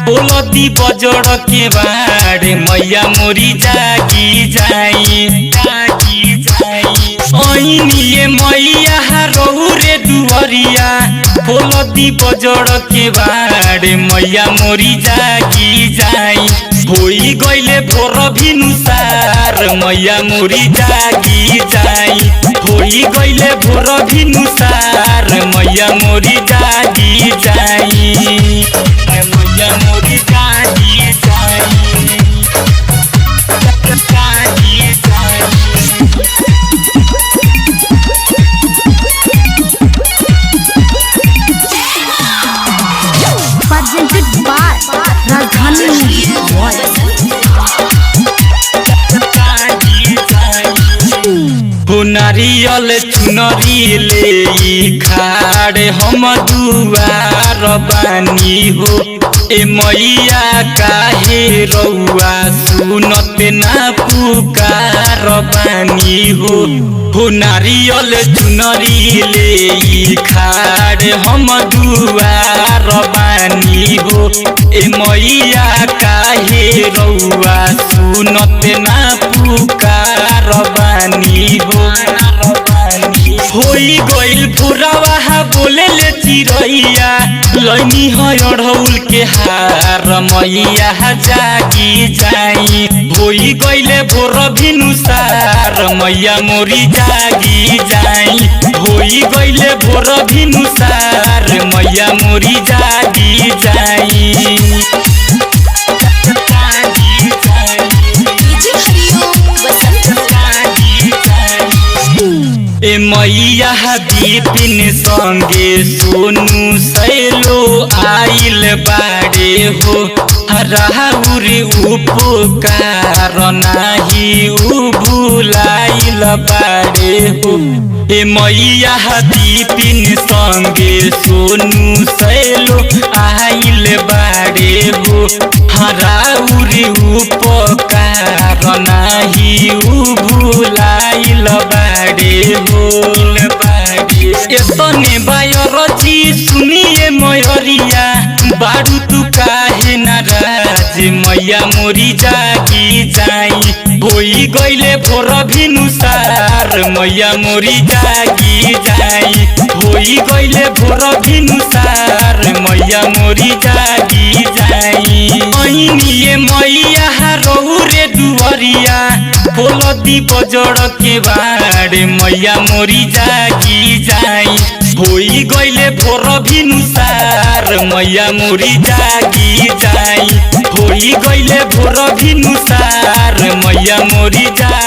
बोलती बजड़ के बाड़े मैया मोरी जागी जाई ओइनिए मैया रहू रे दुवरिया बोलती बजड़ के बाड़े मैया मोरी जागी जाई होई गइले भोर भिनुसार मैया मोरी जागी जाई होई गइले भोर भिनुसार मैया मोरी जागी जाई मैया मोरी जागी जाई जागी जाई presented by Rajdhani Voice। नारियल चुनरी ले खाड़े हम दुआर बानी हो ए मैया काहे रउआ सुनत ना पुकार बानी हो नारियल चुनरी ले खाड़े हम दुआर बानी हो ए मैया काहे रउआ सुनत ना पुकार बानी हो होई गइल पुरावा बोले ले चिरैया लैनी है अढ़ौल के हार मैया जागी जाई होई गइले भोर भिनुसार मैया मोरी जागी जाई होई गइले भोर भिनुसार मैया मोरी जागी जाई ए मैया बिपिन संगे सोनू सैलो आइल बाड़े हो राहुर उपकार नाही भुलाइल बाड़े हो ए मैया बिपिन संगे सोनू सैलो आइल बाड़े हो राहुर उपकार नाही भुलाइल बाड़े हो एतने बायरजी सुनिए मयरिया बारू तू काहे नाराज मैया मोरी जागी जाई होई गइले भोर भिनुसार मैया मोरी जागी जाई होई गइले भोर भिनुसार मैया मोरी जागी जाई ओइनिए मैया रहू रे दुवरिया बोलती बजड़ के बाड़े मैया मोरी जागी जाई होई गइले भोर भिनुसार मैया मोरी जागी जाई होई गइले भोर भिनुसार मैया मोरी जागी